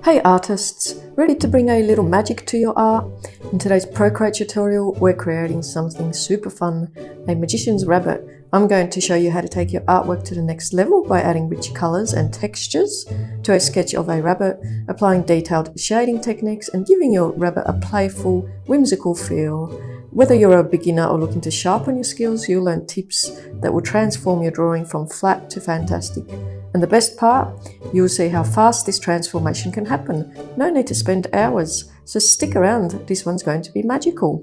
Hey artists, ready to bring a little magic to your art? In today's Procreate tutorial, we're creating something super fun, a magician's rabbit. I'm going to show you how to take your artwork to the next level by adding rich colors and textures to a sketch of a rabbit, applying detailed shading techniques and giving your rabbit a playful, whimsical feel. Whether you're a beginner or looking to sharpen your skills, you'll learn tips that will transform your drawing from flat to fantastic. And the best part, you'll see how fast this transformation can happen. No need to spend hours, so stick around, this one's going to be magical.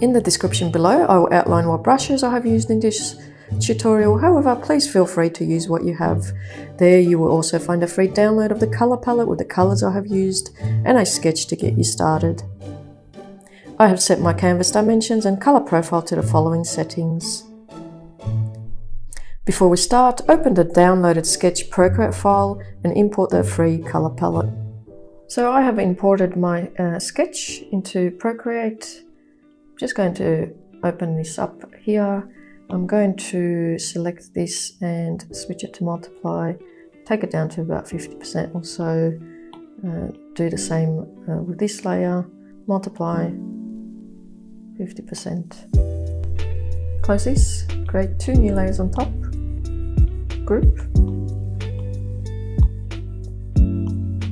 In the description below, I will outline what brushes I have used in this tutorial. However, please feel free to use what you have. There you will also find a free download of the color palette with the colors I have used and a sketch to get you started. I have set my canvas dimensions and color profile to the following settings. Before we start, open the downloaded sketch Procreate file and import the free color palette. So I have imported my sketch into Procreate. I'm just going to open this up here. I'm going to select this and switch it to multiply, take it down to about 50% or so. Do the same with this layer, multiply 50%. Close this, create two new layers on top. Group,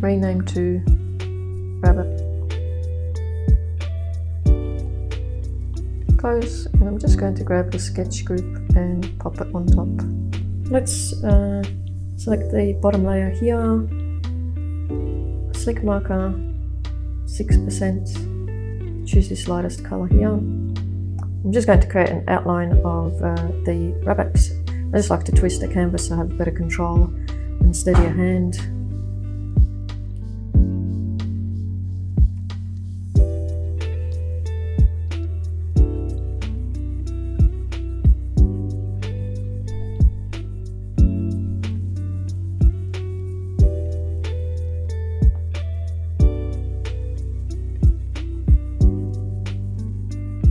rename to rabbit, close, and I'm just going to grab the sketch group and pop it on top. Let's select the bottom layer here, slick marker 6%, choose this lightest color here. I'm just going to create an outline of the rabbit. I just like to twist the canvas so I have better control and steadier hand.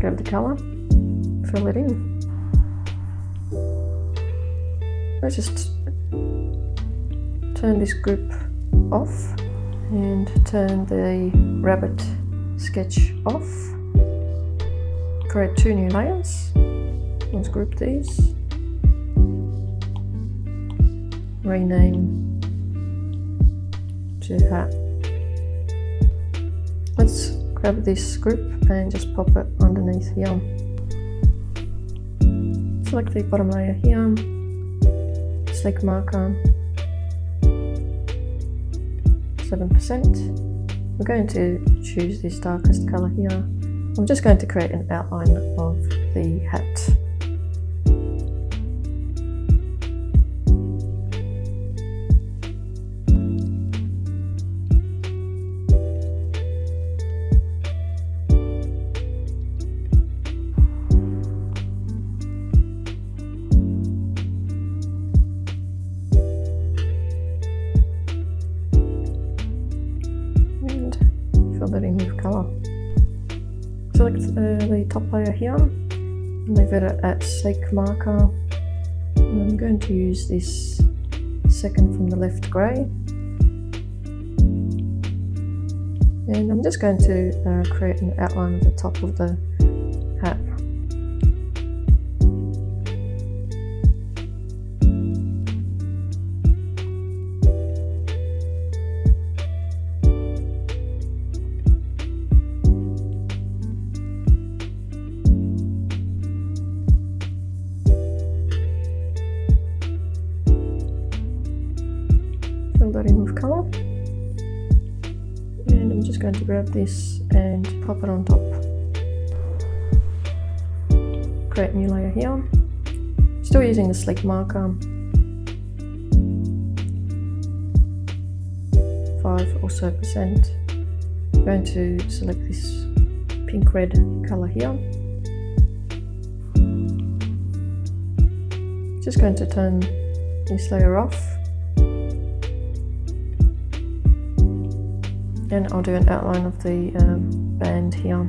Grab the color, fill it in. Let's just turn this group off and turn the rabbit sketch off. Create two new layers. Let's group these. Rename to hat. Let's grab this group and just pop it underneath here. Select the bottom layer here. Slick marker 7%. We're going to choose this darkest color here. I'm just going to create an outline of the hat. Fill that in with color. Select the top layer here and leave it at sleek marker. And I'm going to use this second from the left grey. And I'm just going to create an outline of the top of the hat. Fill that in with color, and I'm just going to grab this and pop it on top. Create a new layer here, still using the sleek marker, 5 or so %. I'm going to select this pink red color here. Just going to turn this layer off. And I'll do an outline of the band here.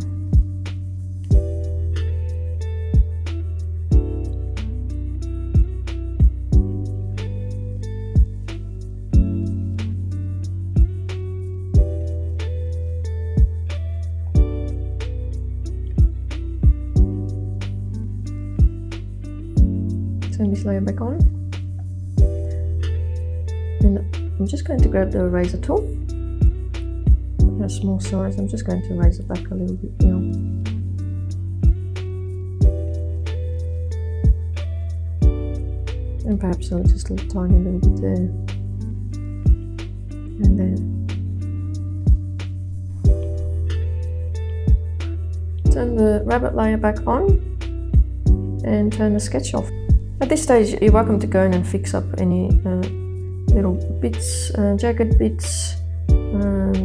layer back on. And I'm just going to grab the eraser tool, a small size. I'm just going to erase it back a little bit here. And perhaps just a tiny little bit there. And then turn the rabbit layer back on and turn the sketch off. At this stage, you're welcome to go in and fix up any little bits, jagged bits.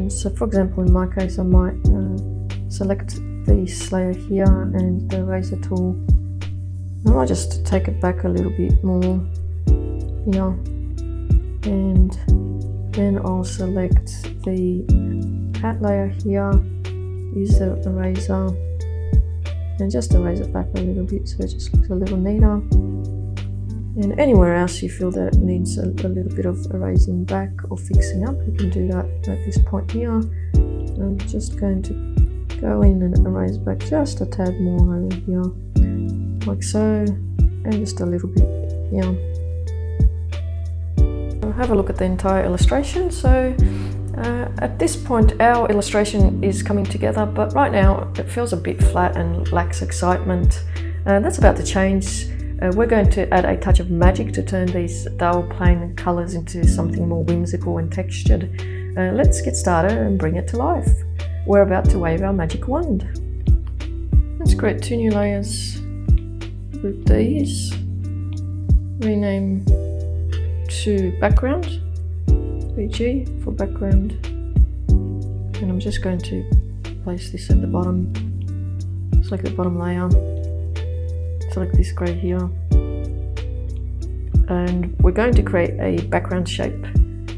So for example, in my case, I might select this layer here and the eraser tool. I might just take it back a little bit more here, and then I'll select the hat layer here, use the eraser, and just erase it back a little bit so it just looks a little neater. And anywhere else you feel that it needs a little bit of erasing back or fixing up, you can do that at this point here. I'm just going to go in and erase back just a tad more over here, like so, and just a little bit here. I'll have a look at the entire illustration. So at this point our illustration is coming together, but right now it feels a bit flat and lacks excitement. That's about to change. We're going to add a touch of magic to turn these dull plain colours into something more whimsical and textured. Let's get started and bring it to life. We're about to wave our magic wand. Let's create 2 new layers. Group these, rename to background, BG for background, and I'm just going to place this at the bottom. Select the bottom layer, select this grey here, and we're going to create a background shape.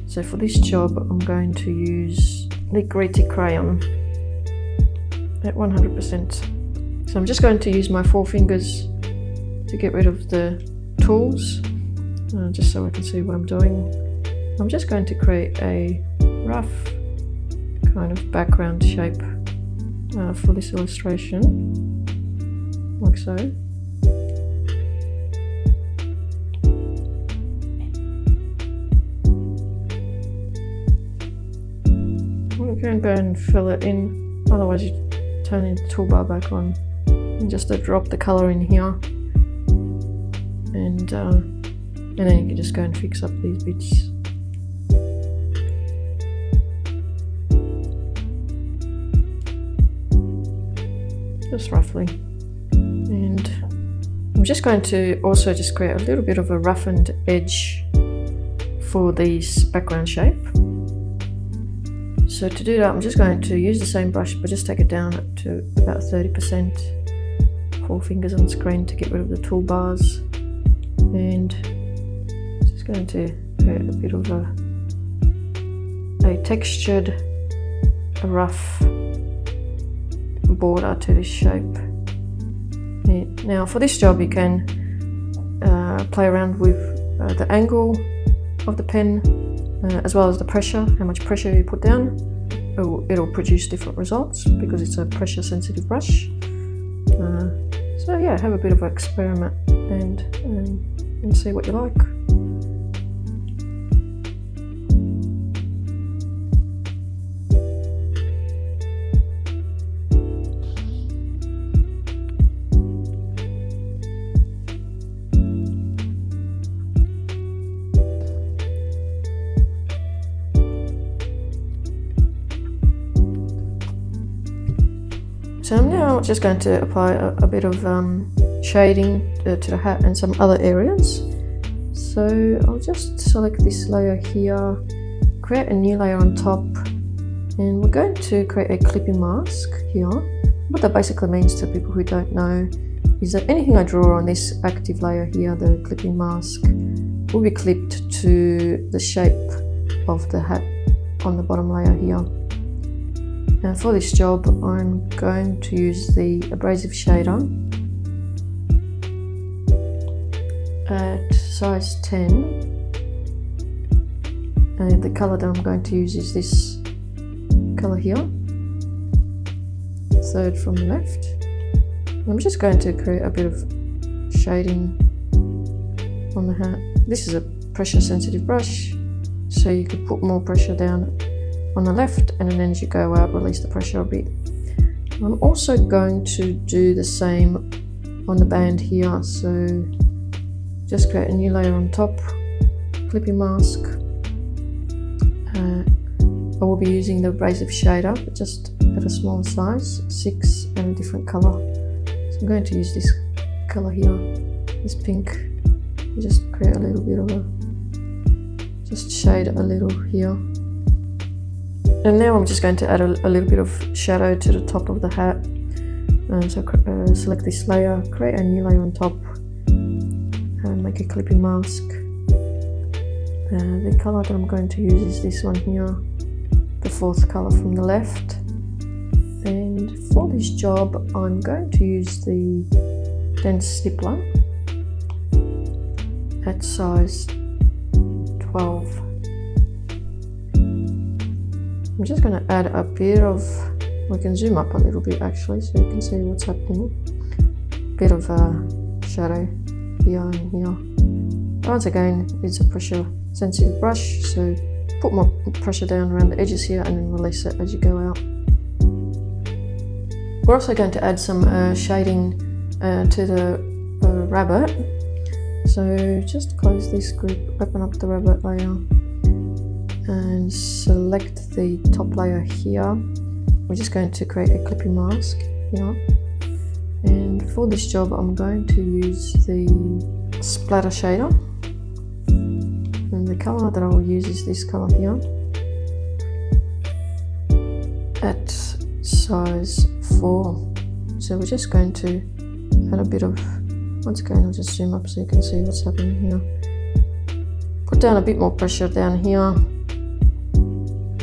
So for this job I'm going to use the gritty crayon at 100%. So I'm just going to use my 4 fingers to get rid of the tools, just so I can see what I'm doing. I'm just going to create a rough kind of background shape for this illustration, like so. I'm going to go and fill it in, otherwise you turn the toolbar back on, and just to drop the colour in here. And then you can just go and fix up these bits. Just roughly. And I'm just going to also just create a little bit of a roughened edge for this background shape. So to do that, I'm just going to use the same brush, but just take it down to about 30%. 4 fingers on screen to get rid of the toolbars. And just going to create a bit of a textured, a rough border to this shape. And now for this job you can play around with the angle of the pen as well as the pressure, how much pressure you put down. It'll produce different results because it's a pressure sensitive brush. So yeah, have a bit of an experiment and see what you like. So I'm now just going to apply a bit of shading to the hat and some other areas. So I'll just select this layer here, create a new layer on top, and we're going to create a clipping mask here. What that basically means to people who don't know is that anything I draw on this active layer here, the clipping mask, will be clipped to the shape of the hat on the bottom layer here. And for this job, I'm going to use the abrasive shader at size 10. And the color that I'm going to use is this color here, third from the left. I'm just going to create a bit of shading on the hat. This is a pressure sensitive brush, so you could put more pressure down on the left, and then as you go out, release the pressure a bit. I'm also going to do the same on the band here, so just create a new layer on top, clipping mask. I will be using the abrasive shader, but just at a smaller size, 6 and a different colour. So I'm going to use this colour here, this pink, and just create a little bit of just shade a little here. And now I'm just going to add a little bit of shadow to the top of the hat. So select this layer, create a new layer on top, and make a clipping mask. The colour that I'm going to use is this one here, the 4th colour from the left. And for this job, I'm going to use the dense stippler at size 12. I'm just going to add a bit of, we can zoom up a little bit actually so you can see what's happening. A bit of shadow here and here. Once again, it's a pressure sensitive brush, so put more pressure down around the edges here and then release it as you go out. We're also going to add some shading to the rabbit. So just close this group, open up the rabbit layer and select the top layer here. We're just going to create a clipping mask here. And for this job, I'm going to use the splatter shader. And the colour that I will use is this colour here at size 4. So we're just going to add a bit of, once again I'll just zoom up so you can see what's happening here. Put down a bit more pressure down here,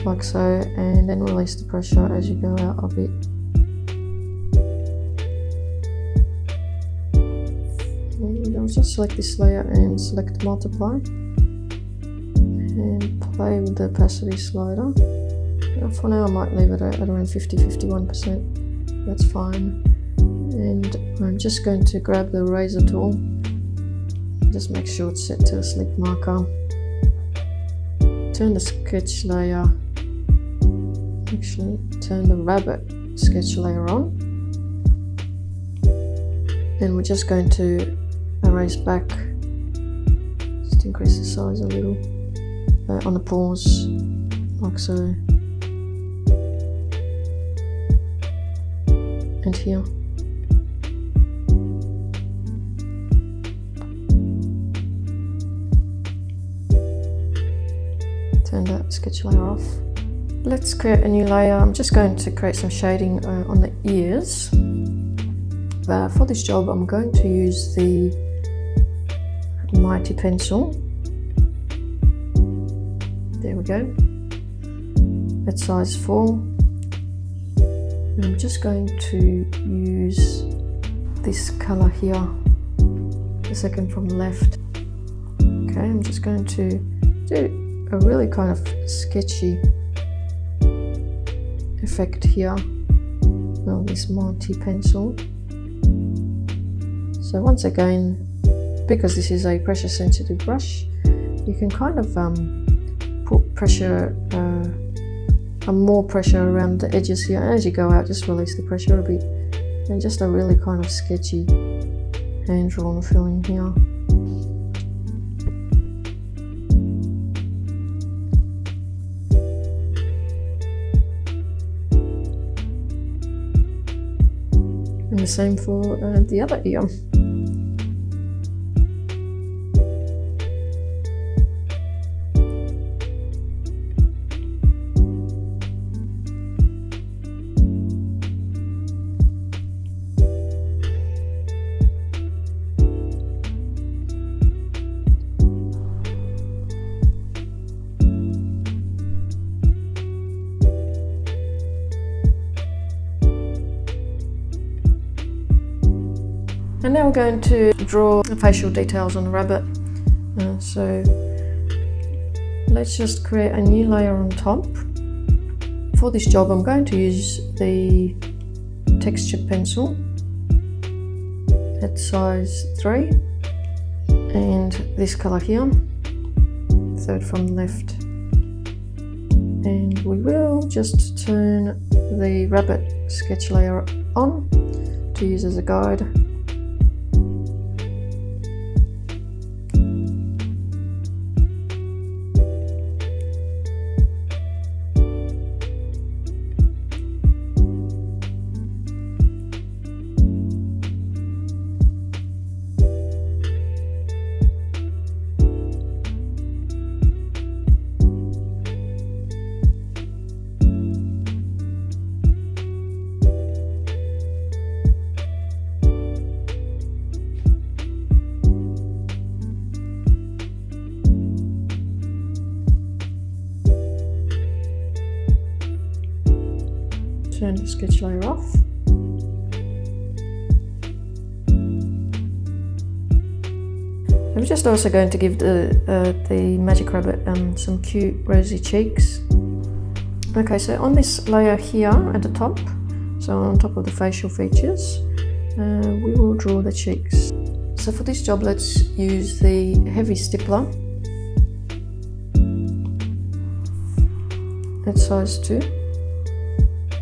like so, and then release the pressure as you go out a bit. And I'll just select this layer and select multiply. And play with the opacity slider. For now I might leave it at around 50-51%, that's fine. And I'm just going to grab the eraser tool, just make sure it's set to a sleek marker. Turn the sketch layer, actually turn the rabbit sketch layer on. And we're just going to erase back, just increase the size a little. On the paws, like so, and here. Turn that sketch layer off. Let's create a new layer. I'm just going to create some shading on the ears. For this job, I'm going to use the Mighty pencil. There we go, at size 4. And I'm just going to use this colour here, the second from the left. Okay, I'm just going to do a really kind of sketchy effect here with this Mighty pencil. So once again, because this is a pressure sensitive brush, you can kind of put pressure, more pressure around the edges here, and as you go out just release the pressure a bit, and just a really kind of sketchy hand drawn feeling here. And the same for the other ear. And now we're going to draw facial details on the rabbit. So let's just create a new layer on top. For this job, I'm going to use the texture pencil at size 3. and this color here, third from the left. And we will just turn the rabbit sketch layer on to use as a guide. Turn the sketch layer off. I'm just also going to give the magic rabbit some cute rosy cheeks. Okay, so on this layer here at the top, so on top of the facial features, we will draw the cheeks. So for this job, let's use the heavy stippler at size 2.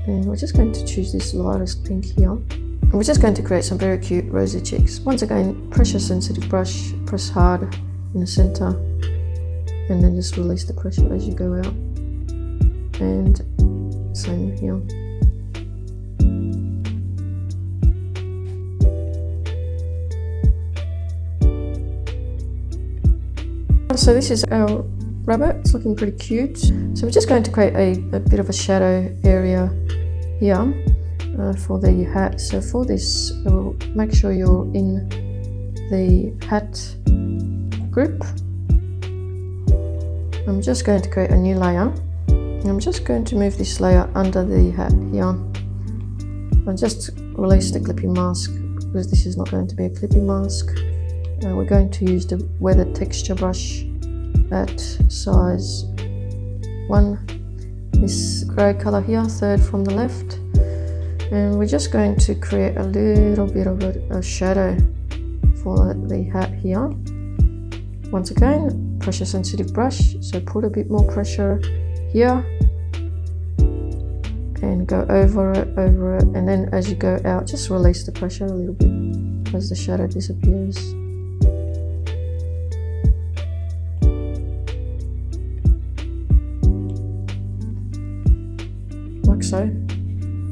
And we're just going to choose this lightest pink here. And we're just going to create some very cute rosy cheeks. Once again, pressure sensitive brush, press hard in the center, and then just release the pressure as you go out. And same here. So this is our rabbit. It's looking pretty cute. So we're just going to create a bit of a shadow area here for the hat. So for this, we'll make sure you're in the hat group. I'm just going to create a new layer. I'm just going to move this layer under the hat here. I'll just release the clipping mask because this is not going to be a clipping mask. We're going to use the weathered texture brush at size 1. This grey colour here, third from the left. And we're just going to create a little bit of a shadow for the hat here. Once again, pressure sensitive brush, so put a bit more pressure here and go over it, and then as you go out, just release the pressure a little bit as the shadow disappears. Like so.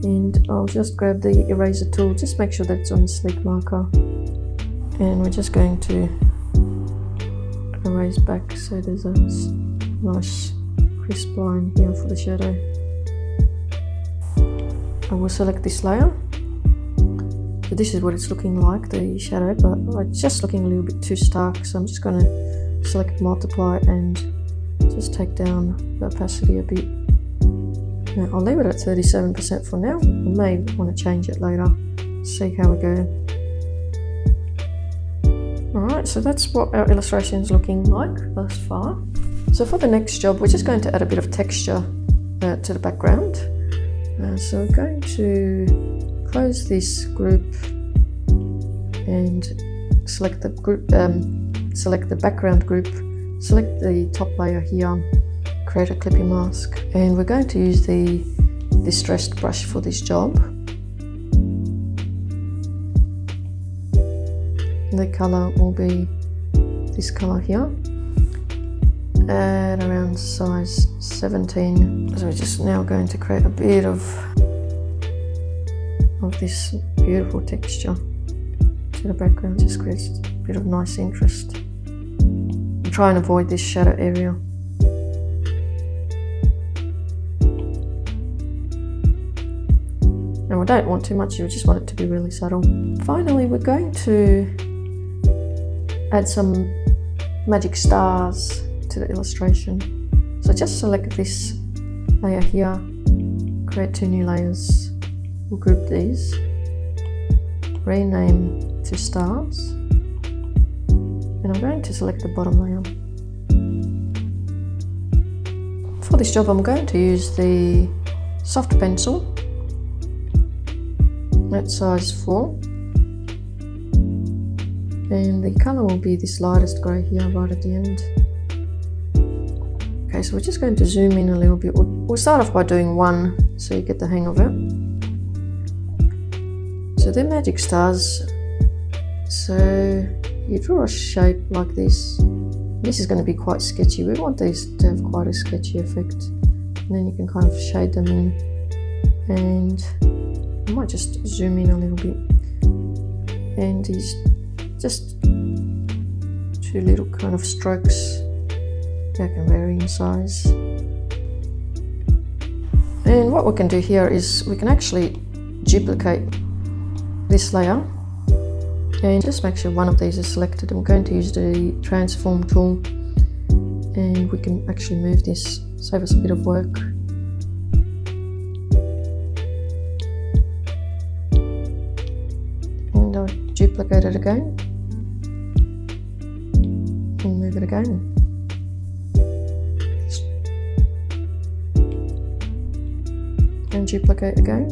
And I'll just grab the eraser tool, just make sure that it's on the sleek marker, and we're just going to erase back so there's a nice crisp line here for the shadow. I will select this layer. So this is what it's looking like, the shadow, but it's just looking a little bit too stark, so I'm just going to select multiply and just take down the opacity a bit. Now I'll leave it at 37% for now. I may want to change it later, see how we go. Alright, so that's what our illustration is looking like thus far. So for the next job, we're just going to add a bit of texture to the background. So we're going to close this group and select the group, select the background group, select the top layer here, create a clipping mask, and we're going to use the distressed brush for this job. The color will be this color here at around size 17. So we're just now going to create a bit of this beautiful texture to the background. Just creates a bit of nice interest. And try and avoid this shadow area. And we don't want too much, you just want it to be really subtle. Finally, we're going to add some magic stars to the illustration. So just select this layer here, create 2 new layers. We'll group these, rename to stars, and I'm going to select the bottom layer. For this job, I'm going to use the soft pencil at size 4. And the colour will be this lightest grey here right at the end. Okay, so we're just going to zoom in a little bit. We'll start off by doing 1 so you get the hang of it. So they're magic stars. So you draw a shape like this. This is going to be quite sketchy. We want these to have quite a sketchy effect. And then you can kind of shade them in. And I might just zoom in a little bit. And these just 2 little kind of strokes. That can vary in size. And what we can do here is we can actually duplicate this layer. And just make sure one of these is selected. I'm going to use the transform tool, and we can actually move this, save us a bit of work. And I'll duplicate it again and move it again. And duplicate again,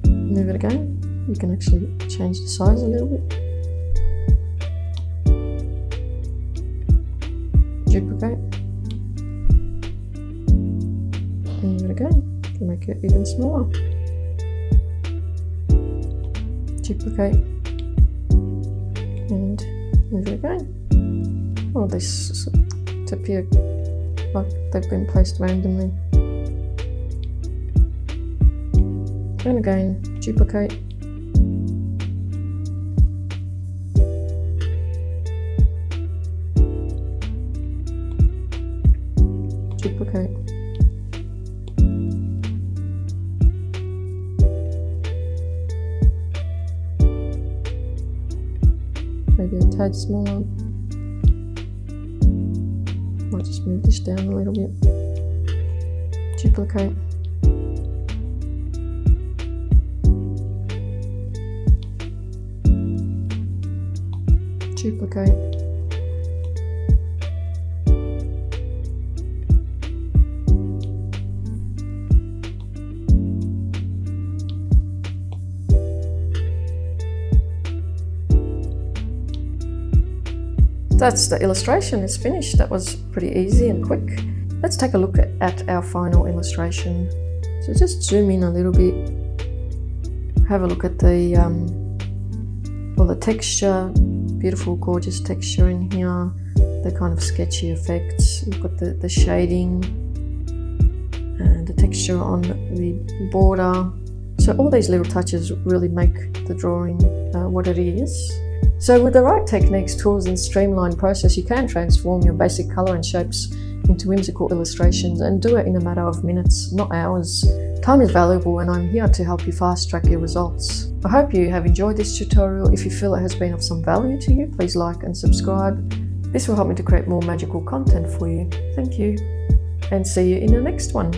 move it again. You can actually change the size a little bit. Duplicate. And move it again to make it even smaller. Duplicate. And move it again. All these to appear like they've been placed randomly. And again, duplicate. Duplicate. Maybe a tad smaller. Might just move this down a little bit. Duplicate. Duplicate. That's the illustration, it's finished. That was pretty easy and quick. Let's take a look at our final illustration. So just zoom in a little bit. Have a look at the texture. Beautiful, gorgeous texture in here. The kind of sketchy effects. We've got the shading and the texture on the border. So all these little touches really make the drawing what it is. So with the right techniques, tools and streamlined process, you can transform your basic colour and shapes into whimsical illustrations and do it in a matter of minutes, not hours. Time is valuable and I'm here to help you fast track your results. I hope you have enjoyed this tutorial. If you feel it has been of some value to you, please like and subscribe. This will help me to create more magical content for you. Thank you, and see you in the next one.